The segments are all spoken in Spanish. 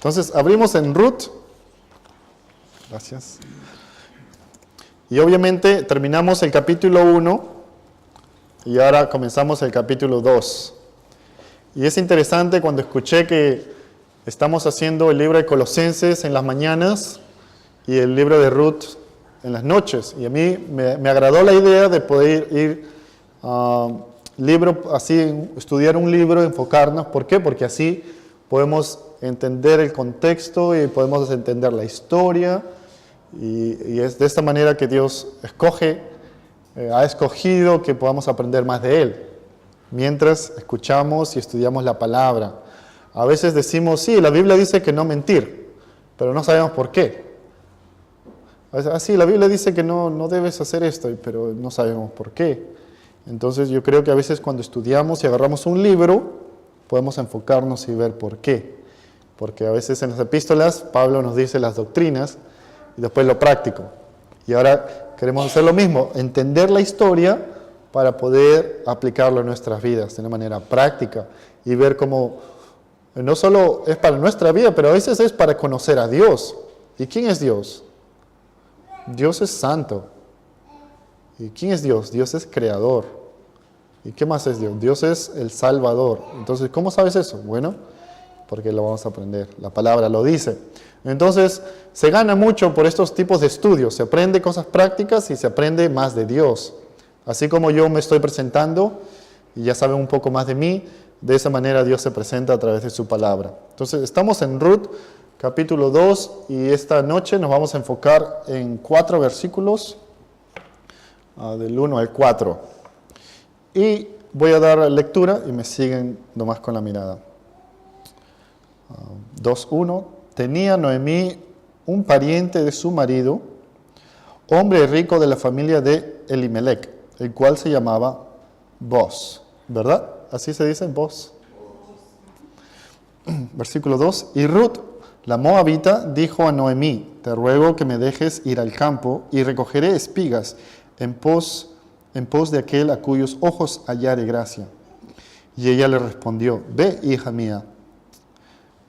Entonces, abrimos en Ruth. Gracias. Y obviamente terminamos el capítulo 1 y ahora comenzamos el capítulo 2. Y es interesante cuando escuché que estamos haciendo el libro de Colosenses en las mañanas y el libro de Ruth en las noches. Y a mí me agradó la idea de poder ir estudiar un libro, enfocarnos. ¿Por qué? Porque así podemos entender el contexto y podemos entender la historia. Y es de esta manera que Dios ha escogido que podamos aprender más de Él, mientras escuchamos y estudiamos la palabra. A veces decimos, sí, la Biblia dice que no mentir, pero no sabemos por qué. Sí, la Biblia dice que no debes hacer esto, pero no sabemos por qué. Entonces yo creo que a veces cuando estudiamos y agarramos un libro, podemos enfocarnos y ver por qué. Porque a veces en las epístolas Pablo nos dice las doctrinas, y después lo práctico. Y ahora queremos hacer lo mismo, entender la historia para poder aplicarlo en nuestras vidas de una manera práctica y ver cómo no solo es para nuestra vida, pero a veces es para conocer a Dios. ¿Y quién es Dios? Dios es santo. ¿Y quién es Dios? Dios es creador. ¿Y qué más es Dios? Dios es el Salvador. Entonces, ¿cómo sabes eso? Bueno, porque lo vamos a aprender. La palabra lo dice. Entonces, se gana mucho por estos tipos de estudios. Se aprende cosas prácticas y se aprende más de Dios. Así como yo me estoy presentando y ya saben un poco más de mí, de esa manera Dios se presenta a través de su palabra. Entonces, estamos en Ruth, capítulo 2, y esta noche nos vamos a enfocar en 4 versículos, del 1 al 4. Y voy a dar lectura y me siguen nomás con la mirada. 2:1. Tenía Noemí un pariente de su marido, hombre rico de la familia de Elimelec, el cual se llamaba Boz. ¿Verdad? Así se dice, Boz. Versículo 2. Y Ruth, la moabita, dijo a Noemí: te ruego que me dejes ir al campo y recogeré espigas en pos de aquel a cuyos ojos hallare gracia. Y ella le respondió: ve, hija mía.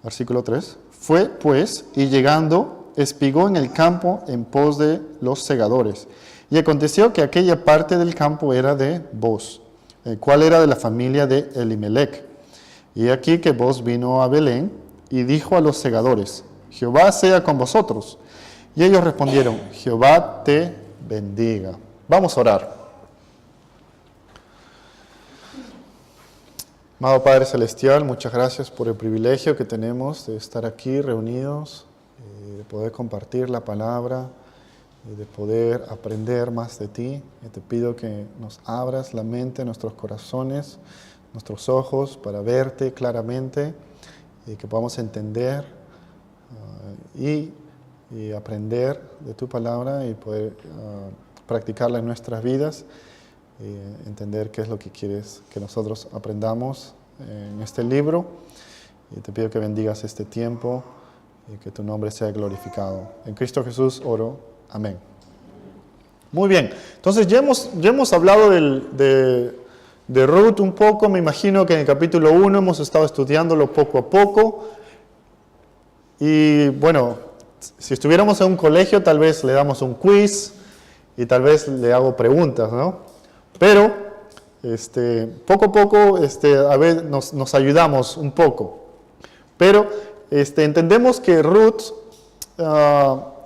Versículo 3. Fue, pues, y llegando, espigó en el campo en pos de los segadores. Y aconteció que aquella parte del campo era de Boz, el cual era de la familia de Elimelec. Y aquí que Boz vino a Belén y dijo a los segadores: Jehová sea con vosotros. Y ellos respondieron: Jehová te bendiga. Vamos a orar. Amado Padre Celestial, muchas gracias por el privilegio que tenemos de estar aquí reunidos, de poder compartir la palabra, de poder aprender más de ti. Y te pido que nos abras la mente, nuestros corazones, nuestros ojos para verte claramente y que podamos entender y aprender de tu palabra y poder practicarla en nuestras vidas. Y entender qué es lo que quieres que nosotros aprendamos en este libro. Y te pido que bendigas este tiempo y que tu nombre sea glorificado. En Cristo Jesús oro. Amén. Muy bien. Entonces ya hemos hablado de Ruth un poco. Me imagino que en el capítulo 1 hemos estado estudiándolo poco a poco. Y bueno, si estuviéramos en un colegio, tal vez le damos un quiz y tal vez le hago preguntas, ¿no? Pero poco a poco a veces nos ayudamos un poco. Pero entendemos que Ruth,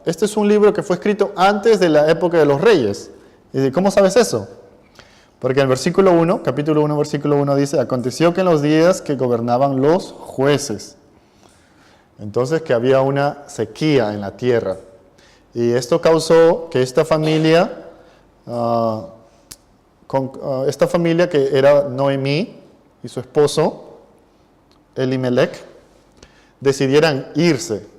este es un libro que fue escrito antes de la época de los reyes. ¿Y cómo sabes eso? Porque en el versículo 1, capítulo 1, versículo 1 dice: aconteció que en los días que gobernaban los jueces, entonces que había una sequía en la tierra. Y esto causó que esta familia que era Noemí y su esposo Elimelec decidieran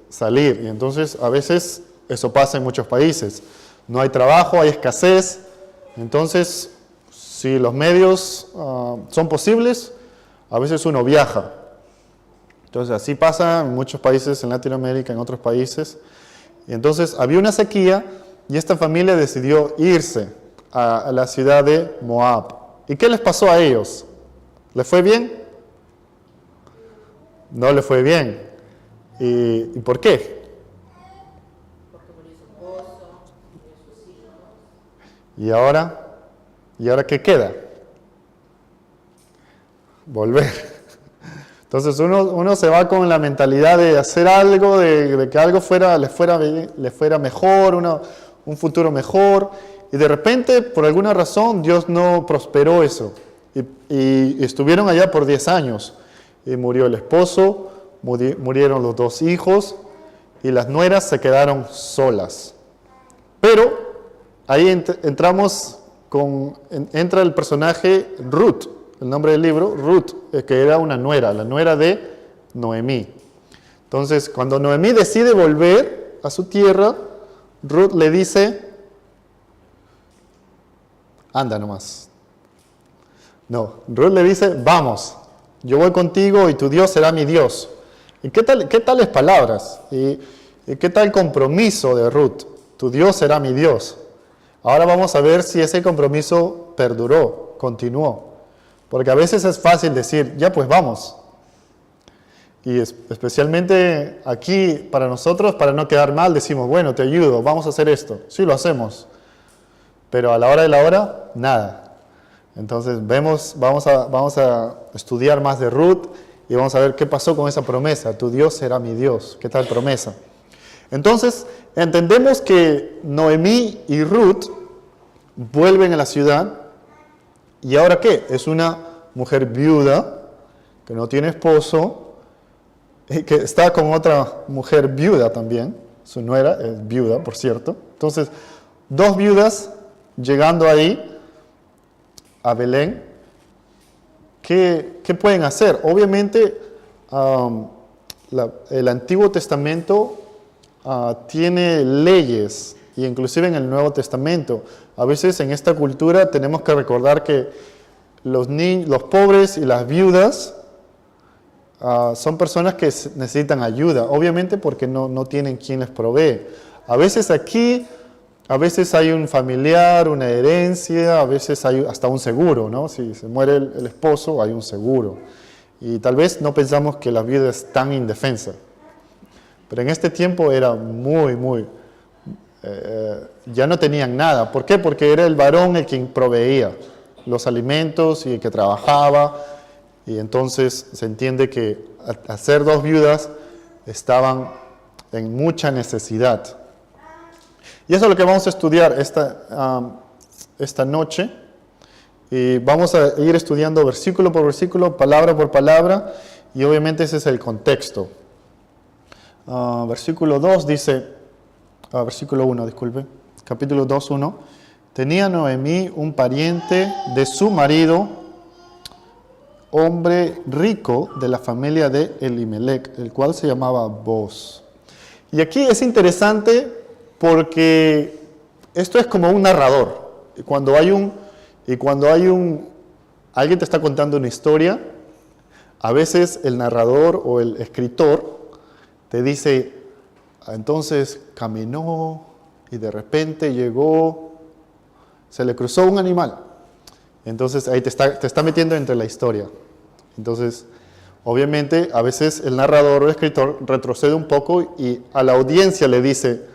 salir. Y entonces a veces eso pasa en muchos países. No hay trabajo, hay escasez. Entonces, si los medios son posibles, a veces uno viaja. Entonces así pasa en muchos países, en Latinoamérica, en otros países. Y entonces había una sequía y esta familia decidió irse a la ciudad de Moab. ¿Y qué les pasó a ellos? ¿Les fue bien? No les fue bien. ¿Y por qué? Porque murió su esposo, murió sus hijos. ¿Y ahora qué queda? Volver. Entonces uno se va con la mentalidad de hacer algo, de que algo le fuera mejor, un futuro mejor, y de repente, por alguna razón, Dios no prosperó eso. Y estuvieron allá por 10 años. Y murió el esposo, murieron los 2 hijos, y las nueras se quedaron solas. Pero ahí entra el personaje Ruth. El nombre del libro, Ruth, que era una nuera, la nuera de Noemí. Entonces, cuando Noemí decide volver a su tierra, Ruth le dice, anda nomás. No, Ruth le dice, vamos, yo voy contigo y tu Dios será mi Dios. ¿Y qué tales palabras? ¿Y qué tal compromiso de Ruth? Tu Dios será mi Dios. Ahora vamos a ver si ese compromiso perduró, continuó. Porque a veces es fácil decir, ya pues vamos. Y especialmente aquí, para nosotros, para no quedar mal, decimos, bueno, te ayudo, vamos a hacer esto. Sí, lo hacemos. Pero a la hora de la hora, nada. Entonces vamos a estudiar más de Ruth y vamos a ver qué pasó con esa promesa. Tu Dios será mi Dios. ¿Qué tal promesa? Entonces, entendemos que Noemí y Ruth vuelven a la ciudad. ¿Y ahora qué? Es una mujer viuda, que no tiene esposo, y que está con otra mujer viuda también. Su nuera es viuda, por cierto. Entonces, 2 viudas llegando ahí a Belén. ¿Qué pueden hacer? Obviamente, el Antiguo Testamento tiene leyes, y inclusive en el Nuevo Testamento. A veces en esta cultura tenemos que recordar que los pobres y las viudas son personas que necesitan ayuda, obviamente porque no tienen quien les provee. A veces hay un familiar, una herencia, a veces hay hasta un seguro, ¿no? Si se muere el esposo, hay un seguro. Y tal vez no pensamos que la viuda es tan indefensa. Pero en este tiempo era ya no tenían nada. ¿Por qué? Porque era el varón el quien proveía los alimentos y el que trabajaba. Y entonces se entiende que al ser 2 viudas estaban en mucha necesidad. Y eso es lo que vamos a estudiar esta noche. Y vamos a ir estudiando versículo por versículo, palabra por palabra. Y obviamente ese es el contexto. Versículo 2 dice, versículo 1, disculpe, capítulo 2, 1. Tenía Noemí un pariente de su marido, hombre rico de la familia de Elimelec, el cual se llamaba Boz. Y aquí es interesante porque esto es como un narrador. Y cuando alguien te está contando una historia, a veces el narrador o el escritor te dice, entonces caminó y de repente llegó, se le cruzó un animal. Entonces ahí te está metiendo entre la historia. Entonces, obviamente, a veces el narrador o el escritor retrocede un poco y a la audiencia le dice,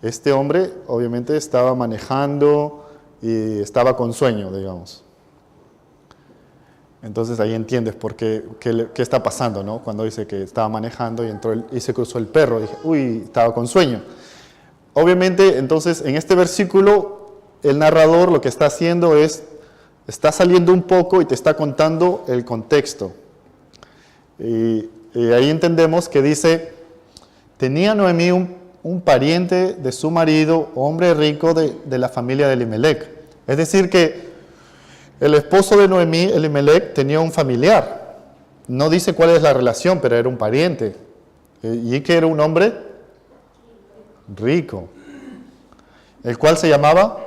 este hombre obviamente estaba manejando y estaba con sueño, digamos. Entonces ahí entiendes por qué está pasando, ¿no? Cuando dice que estaba manejando y entró y se cruzó el perro, dije, uy, estaba con sueño. Obviamente, entonces, en este versículo, el narrador lo que está haciendo está saliendo un poco y te está contando el contexto. Y ahí entendemos que dice, tenía Noemí un pariente de su marido, hombre rico de la familia de Elimelec. Es decir que el esposo de Noemí, Elimelec, tenía un familiar. No dice cuál es la relación, pero era un pariente. Y que era un hombre rico, el cual se llamaba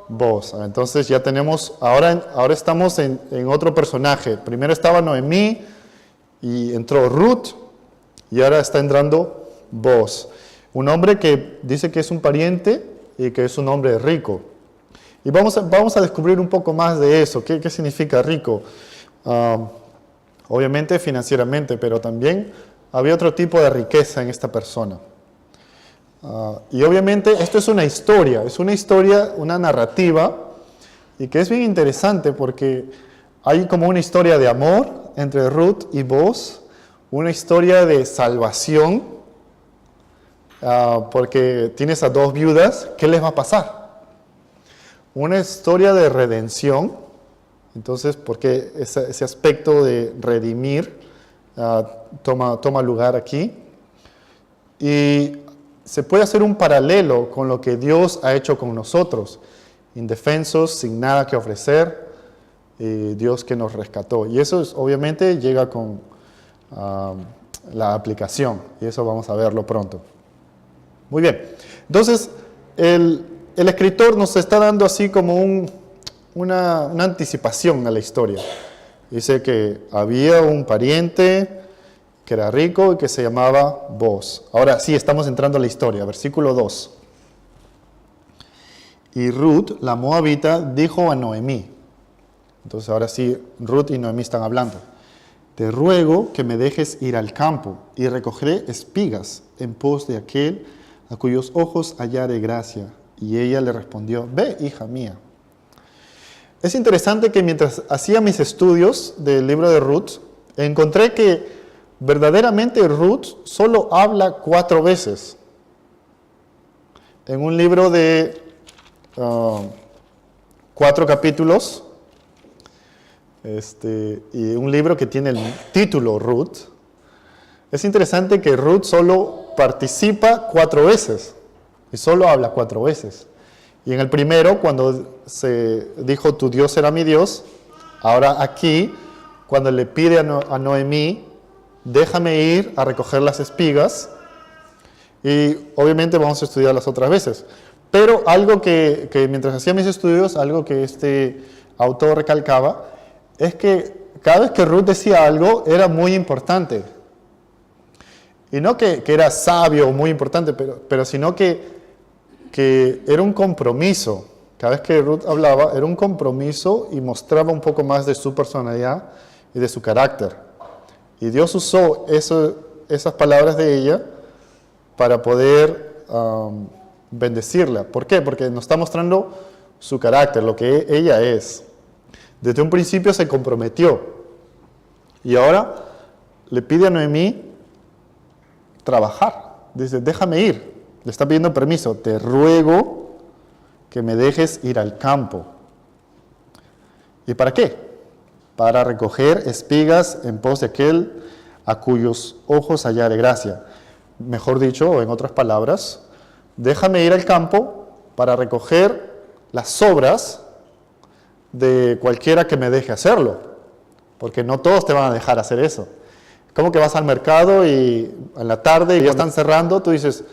Boz. Entonces ya tenemos, ahora estamos en otro personaje. Primero estaba Noemí y entró Ruth y ahora está entrando Boz. Un hombre que dice que es un pariente y que es un hombre rico. Y vamos a descubrir un poco más de eso. ¿Qué significa rico? Obviamente financieramente, pero también había otro tipo de riqueza en esta persona. Y obviamente esto es una historia, una narrativa, y que es bien interesante porque hay como una historia de amor entre Ruth y Boaz, una historia de salvación, porque tienes a dos viudas, ¿qué les va a pasar? Una historia de redención, entonces, porque ese aspecto de redimir toma lugar aquí, y se puede hacer un paralelo con lo que Dios ha hecho con nosotros, indefensos, sin nada que ofrecer, Dios que nos rescató. Y eso obviamente llega con la aplicación, y eso vamos a verlo pronto. Muy bien, entonces el escritor nos está dando así como una anticipación a la historia. Dice que había un pariente que era rico y que se llamaba Boaz. Ahora sí, estamos entrando a la historia, versículo 2. Y Ruth, la moabita, dijo a Noemí. Entonces ahora sí, Ruth y Noemí están hablando. Te ruego que me dejes ir al campo y recogeré espigas en pos de aquel a cuyos ojos hallare gracia. Y ella le respondió, ve, hija mía. Es interesante que mientras hacía mis estudios del libro de Ruth, encontré que verdaderamente Ruth solo habla 4 veces. En un libro de 4 capítulos, y un libro que tiene el título Ruth, es interesante que Ruth solo participa 4 veces, y solo habla 4 veces. Y en el primero, cuando se dijo, tu Dios será mi Dios, ahora aquí, cuando le pide a Noemí, déjame ir a recoger las espigas, y obviamente vamos a estudiar las otras veces. Pero algo que mientras hacía mis estudios, algo que este autor recalcaba, es que cada vez que Ruth decía algo, era muy importante. Y no que era sabio o muy importante, pero sino que era un compromiso. Cada vez que Ruth hablaba, era un compromiso y mostraba un poco más de su personalidad y de su carácter. Y Dios usó esas palabras de ella para poder bendecirla. ¿Por qué? Porque nos está mostrando su carácter, lo que ella es. Desde un principio se comprometió. Y ahora le pide a Noemí trabajar. Dice, déjame ir. Le está pidiendo permiso. Te ruego que me dejes ir al campo. ¿Y para qué? Para recoger espigas en pos de aquel a cuyos ojos hallare gracia. Mejor dicho, o en otras palabras, déjame ir al campo para recoger las sobras de cualquiera que me deje hacerlo, porque no todos te van a dejar hacer eso. Como que vas al mercado y en la tarde y ya están cerrando, tú dices,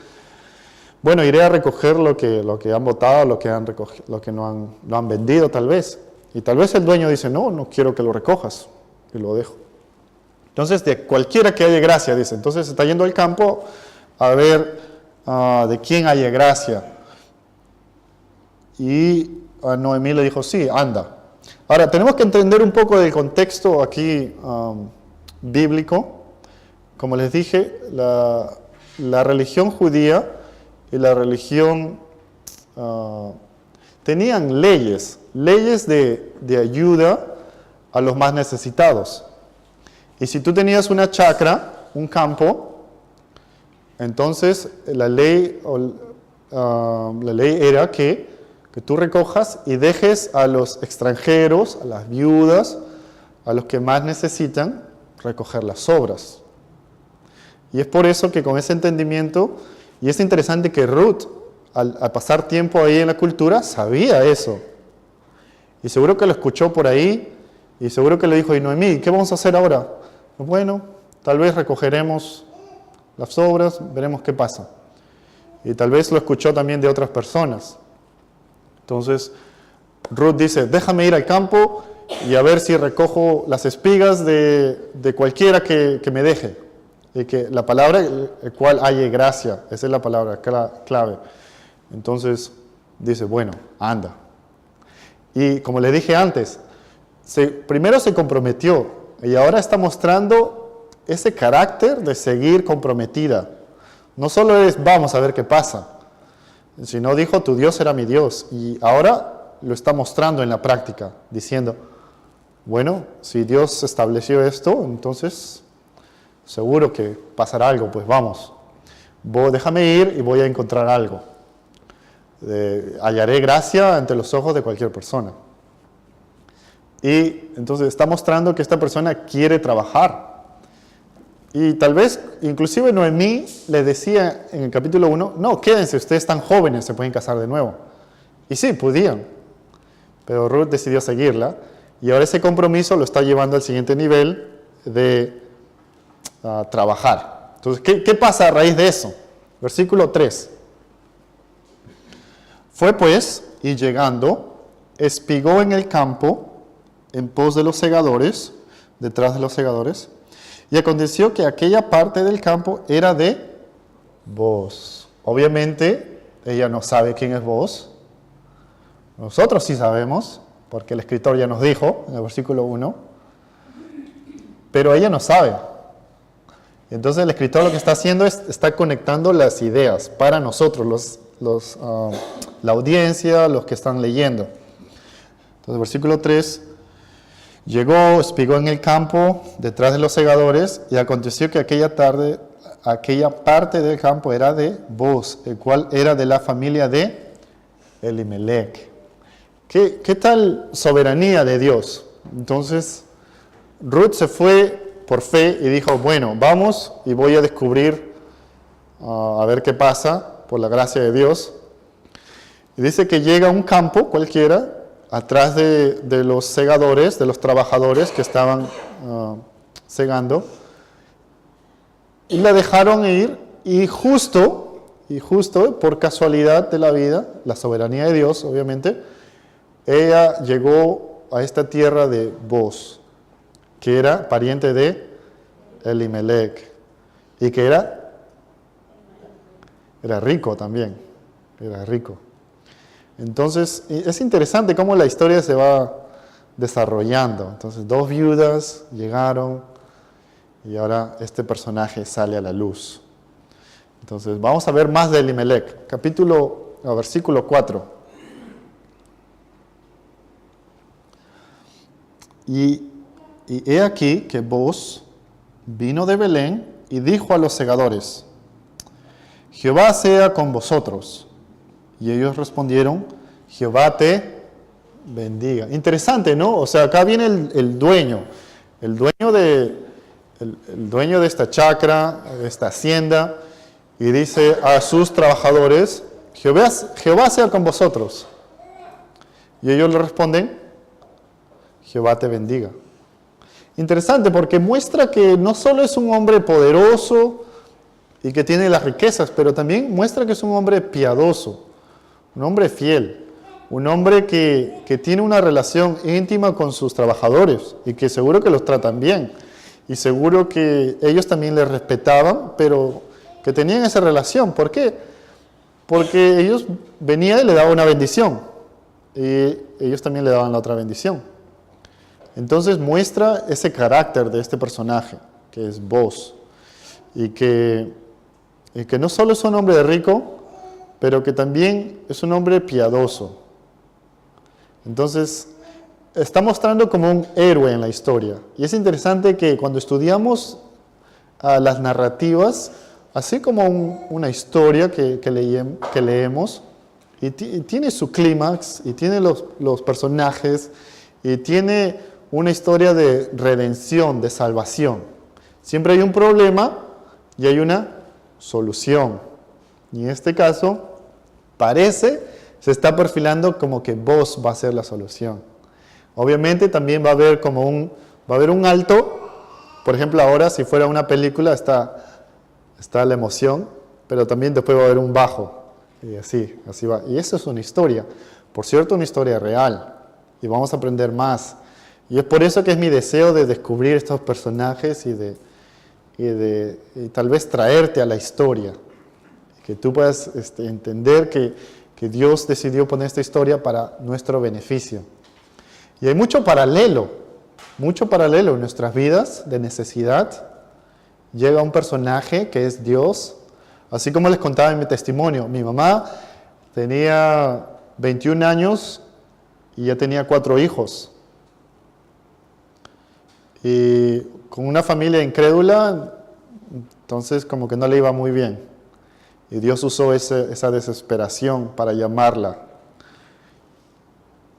bueno, iré a recoger lo que han botado, lo que no han vendido tal vez. Y tal vez el dueño dice, no quiero que lo recojas, y lo dejo. Entonces, de cualquiera que haya gracia, dice, entonces está yendo al campo a ver de quién haya gracia. Y a Noemí le dijo, sí, anda. Ahora, tenemos que entender un poco del contexto aquí bíblico. Como les dije, la religión judía y la religión tenían leyes de ayuda a los más necesitados. Y si tú tenías una chacra, un campo, entonces la ley era que tú recojas y dejes a los extranjeros, a las viudas, a los que más necesitan, recoger las sobras. Y es por eso que con ese entendimiento, y es interesante que Ruth, al pasar tiempo ahí en la cultura, sabía eso. Y seguro que lo escuchó por ahí, y seguro que le dijo, y Noemí, ¿qué vamos a hacer ahora? Bueno, tal vez recogeremos las sobras, veremos qué pasa. Y tal vez lo escuchó también de otras personas. Entonces, Ruth dice, déjame ir al campo y a ver si recojo las espigas de cualquiera que me deje. Y que la palabra, el cual halle gracia, esa es la palabra clave. Entonces, dice, bueno, anda. Y como le dije antes, primero se comprometió y ahora está mostrando ese carácter de seguir comprometida. No solo es vamos a ver qué pasa, sino dijo tu Dios era mi Dios. Y ahora lo está mostrando en la práctica, diciendo, bueno, si Dios estableció esto, entonces seguro que pasará algo, pues vamos. Déjame ir y voy a encontrar algo. Hallaré gracia ante los ojos de cualquier persona. Y entonces está mostrando que esta persona quiere trabajar. Y tal vez, inclusive Noemí le decía en el capítulo 1, no, quédense, ustedes están jóvenes, se pueden casar de nuevo. Y sí, podían. Pero Ruth decidió seguirla. Y ahora ese compromiso lo está llevando al siguiente nivel de trabajar. Entonces, ¿qué pasa a raíz de eso? Versículo 3. Fue pues, y llegando, espigó en el campo, en pos de los segadores, detrás de los segadores, y aconteció que aquella parte del campo era de Booz. Obviamente, ella no sabe quién es Booz. Nosotros sí sabemos, porque el escritor ya nos dijo, en el versículo 1, pero ella no sabe. Entonces el escritor lo que está haciendo es, está conectando las ideas para nosotros, la audiencia, los que están leyendo. Entonces versículo 3, llegó, espigó en el campo, detrás de los segadores, y aconteció que aquella parte del campo era de Booz, el cual era de la familia de Elimelech. ¿Qué tal soberanía de Dios? Entonces, Ruth se fue por fe y dijo, bueno, vamos y voy a descubrir, a ver qué pasa, por la gracia de Dios. Y dice que llega a un campo cualquiera, atrás de los segadores, de los trabajadores que estaban segando, y la dejaron ir, y justo, por casualidad de la vida, la soberanía de Dios, obviamente, ella llegó a esta tierra de Booz, que era pariente de Elimelech, y que era rico también, era rico. Entonces, es interesante cómo la historia se va desarrollando. Entonces, 2 viudas llegaron, y ahora este personaje sale a la luz. Entonces, vamos a ver más de Elimelech, versículo 4. Y he aquí que Booz vino de Belén y dijo a los segadores, Jehová sea con vosotros. Y ellos respondieron, Jehová te bendiga. Interesante, ¿no? O sea, acá viene el dueño de esta chacra, de esta hacienda, y dice a sus trabajadores, Jehová sea con vosotros. Y ellos le responden, Jehová te bendiga. Interesante porque muestra que no solo es un hombre poderoso y que tiene las riquezas, pero también muestra que es un hombre piadoso, un hombre fiel, un hombre que tiene una relación íntima con sus trabajadores y que seguro que los tratan bien y seguro que ellos también les respetaban, pero que tenían esa relación. ¿Por qué? Porque ellos venían y le daban una bendición y ellos también le daban la otra bendición. Entonces muestra ese carácter de este personaje, que es Booz, y que no solo es un hombre rico, pero que también es un hombre piadoso. Entonces, está mostrando como un héroe en la historia. Y es interesante que cuando estudiamos las narrativas, así como una historia que leemos, y tiene su clímax, y tiene los personajes, y tiene una historia de redención, de salvación. Siempre hay un problema y hay una solución. Y en este caso, se está perfilando como que Booz va a ser la solución. Obviamente también va a haber un alto. Por ejemplo, ahora si fuera una película está la emoción, pero también después va a haber un bajo. Y así va. Y eso es una historia. Por cierto, una historia real. Y vamos a aprender más. Y es por eso que es mi deseo de descubrir estos personajes y tal vez traerte a la historia. Que tú puedas entender que Dios decidió poner esta historia para nuestro beneficio. Y hay mucho paralelo en nuestras vidas de necesidad llega un personaje que es Dios. Así como les contaba en mi testimonio, mi mamá tenía 21 años y ya tenía 4 hijos. Y con una familia incrédula, entonces como que no le iba muy bien. Y Dios usó esa desesperación para llamarla.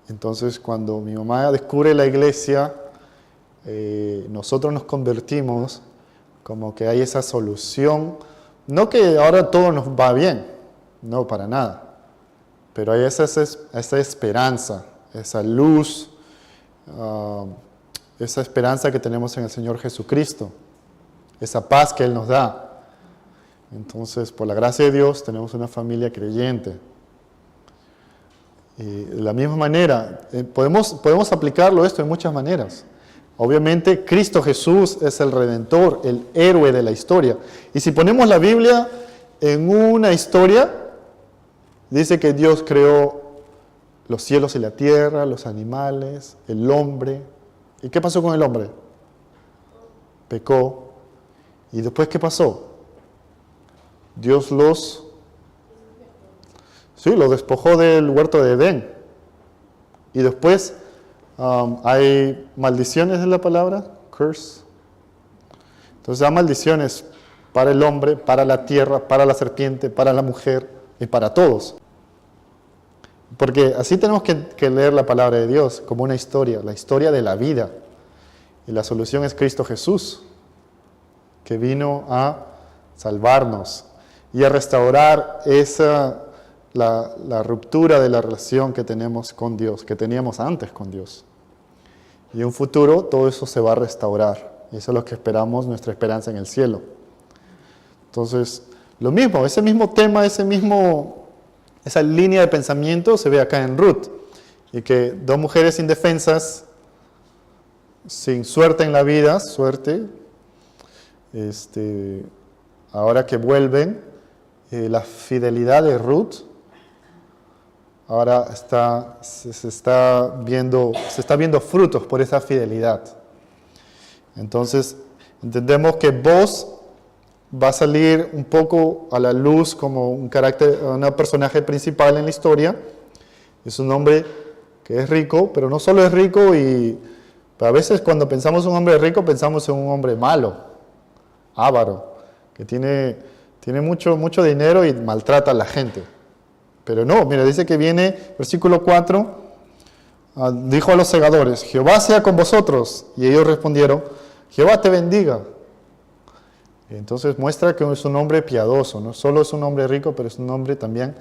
Entonces cuando mi mamá descubre la iglesia, nosotros nos convertimos, como que hay esa solución. No que ahora todo nos va bien, no, para nada. Pero hay esa esperanza, esa luz, esa esperanza que tenemos en el Señor Jesucristo, esa paz que Él nos da. Entonces, por la gracia de Dios, tenemos una familia creyente. Y de la misma manera, podemos aplicarlo esto de muchas maneras. Obviamente, Cristo Jesús es el Redentor, el héroe de la historia. Y si ponemos la Biblia en una historia, dice que Dios creó los cielos y la tierra, los animales, el hombre. ¿Y qué pasó con el hombre? Pecó. ¿Y después qué pasó? Dios los despojó del huerto de Edén. Y después hay maldiciones en la palabra, curse. Entonces hay maldiciones para el hombre, para la tierra, para la serpiente, para la mujer y para todos. Porque así tenemos que leer la palabra de Dios como una historia, la historia de la vida. Y la solución es Cristo Jesús, que vino a salvarnos y a restaurar la ruptura de la relación que tenemos con Dios, que teníamos antes con Dios. Y en un futuro todo eso se va a restaurar. Y eso es lo que esperamos, nuestra esperanza en el cielo. Entonces, lo mismo, ese mismo tema, esa línea de pensamiento se ve acá en Ruth. Y que 2 mujeres indefensas, sin suerte en la vida, ahora que vuelven, la fidelidad de Ruth ahora se está viendo frutos por esa fidelidad. Entonces, entendemos que Boaz va a salir un poco a la luz como un personaje principal en la historia. Es un hombre que es rico, pero no solo es rico, pero a veces cuando pensamos en un hombre rico, pensamos en un hombre malo, avaro, que tiene mucho dinero y maltrata a la gente. Pero no, mira, dice que viene, versículo 4, dijo a los segadores, Jehová sea con vosotros. Y ellos respondieron, Jehová te bendiga. Entonces muestra que es un hombre piadoso, no solo es un hombre rico, pero es un hombre también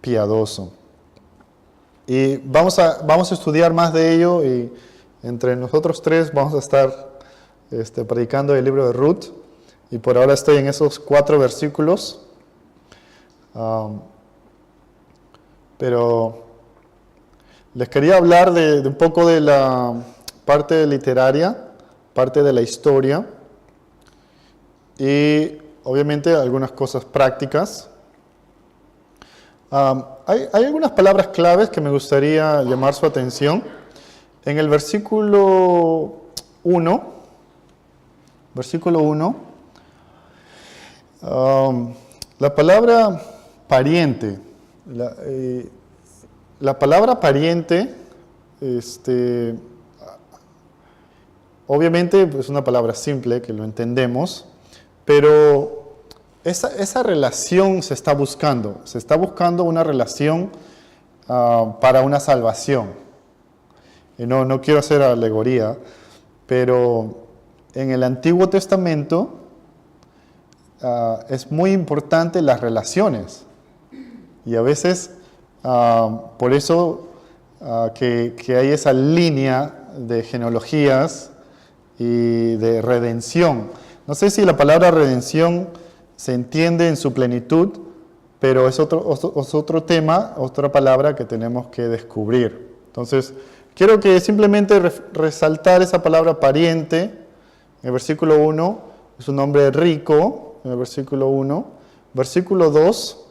piadoso. Y vamos a estudiar más de ello, y entre nosotros 3 vamos a estar predicando el libro de Ruth, y por ahora estoy en esos 4 versículos. Pero les quería hablar de un poco de la parte literaria, parte de la historia, y obviamente algunas cosas prácticas. Hay algunas palabras claves que me gustaría llamar su atención. En el versículo 1, la palabra pariente. La palabra pariente, obviamente es una palabra simple que lo entendemos, pero esa relación se está buscando una relación para una salvación. Y no quiero hacer alegoría, pero en el Antiguo Testamento es muy importante las relaciones. Y a veces, por eso que hay esa línea de genealogías y de redención. No sé si la palabra redención se entiende en su plenitud, pero es otro tema, otra palabra que tenemos que descubrir. Entonces, quiero que simplemente resaltar esa palabra pariente. En el versículo 1, es un hombre rico, en el versículo 1. Versículo 2,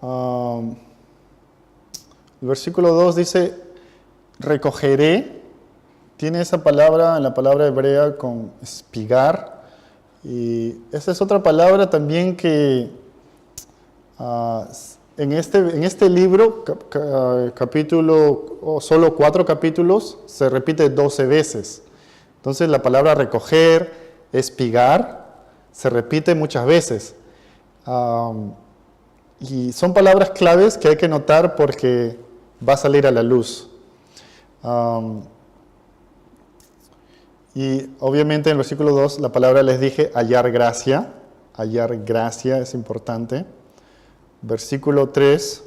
el versículo 2 dice, recogeré. Tiene esa palabra, en la palabra hebrea, con espigar. Y esa es otra palabra también que en este libro, capítulo, o solo 4 capítulos, se repite 12 veces. Entonces la palabra recoger, espigar, se repite muchas veces. Y son palabras claves que hay que notar porque va a salir a la luz. Y obviamente en el versículo 2 la palabra les dije hallar gracia es importante. Versículo 3,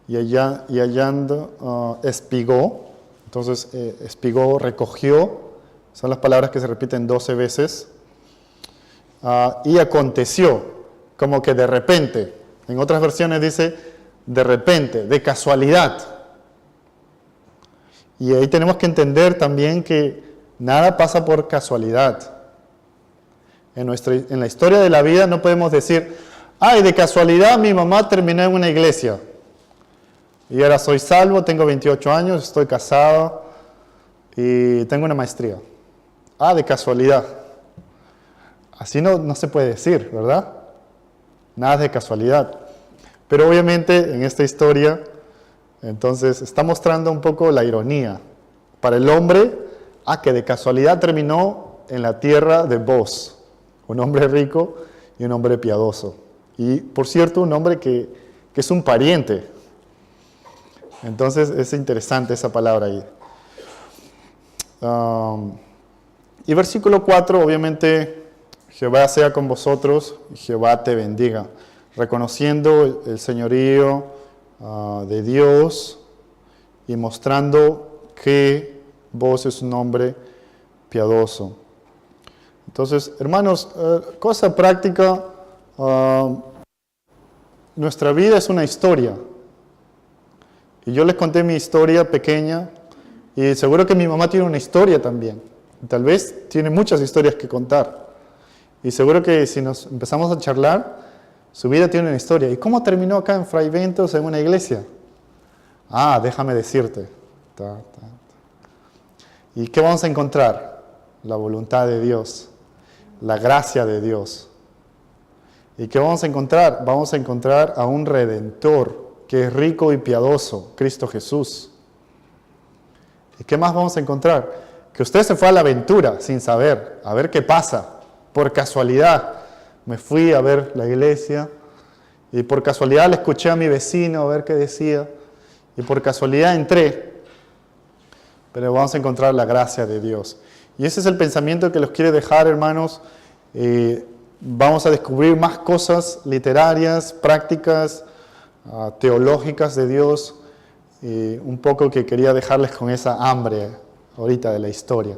y hallando, espigó. Entonces espigó, recogió, son las palabras que se repiten 12 veces. Y aconteció, como que de repente. En otras versiones dice de repente, de casualidad. Y ahí tenemos que entender también que nada pasa por casualidad. En la historia de la vida no podemos decir, ay, de casualidad mi mamá terminó en una iglesia. Y ahora soy salvo, tengo 28 años, estoy casado y tengo una maestría. De casualidad. Así no se puede decir, ¿verdad? Nada de casualidad. Pero obviamente en esta historia, entonces está mostrando un poco la ironía. Para el hombre, que de casualidad terminó en la tierra de Boz, un hombre rico y un hombre piadoso. Y por cierto, un hombre que es un pariente. Entonces es interesante esa palabra ahí. Y versículo 4, obviamente, Jehová sea con vosotros y Jehová te bendiga. Reconociendo el señorío de Dios y mostrando que vos es un hombre piadoso. Entonces, hermanos, cosa práctica, nuestra vida es una historia. Y yo les conté mi historia pequeña y seguro que mi mamá tiene una historia también. Tal vez tiene muchas historias que contar. Y seguro que si nos empezamos a charlar, su vida tiene una historia. ¿Y cómo terminó acá en Fray Bentos en una iglesia? Déjame decirte. ¿Y qué vamos a encontrar? La voluntad de Dios, la gracia de Dios. ¿Y qué vamos a encontrar? Vamos a encontrar a un Redentor que es rico y piadoso, Cristo Jesús. ¿Y qué más vamos a encontrar? Que usted se fue a la aventura sin saber, a ver qué pasa, por casualidad. Me fui a ver la iglesia y por casualidad le escuché a mi vecino a ver qué decía y por casualidad entré. Pero vamos a encontrar la gracia de Dios. Y ese es el pensamiento que los quiere dejar, hermanos. Vamos a descubrir más cosas literarias, prácticas, teológicas de Dios. Un poco que quería dejarles con esa hambre ahorita de la historia.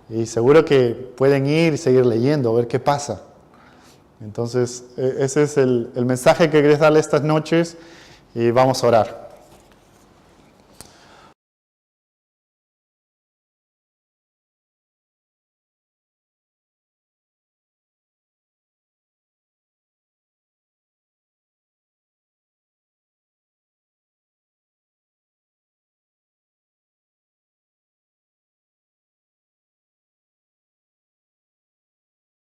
Y seguro que pueden ir y seguir leyendo, a ver qué pasa. Entonces, ese es el mensaje que quería darle estas noches y vamos a orar.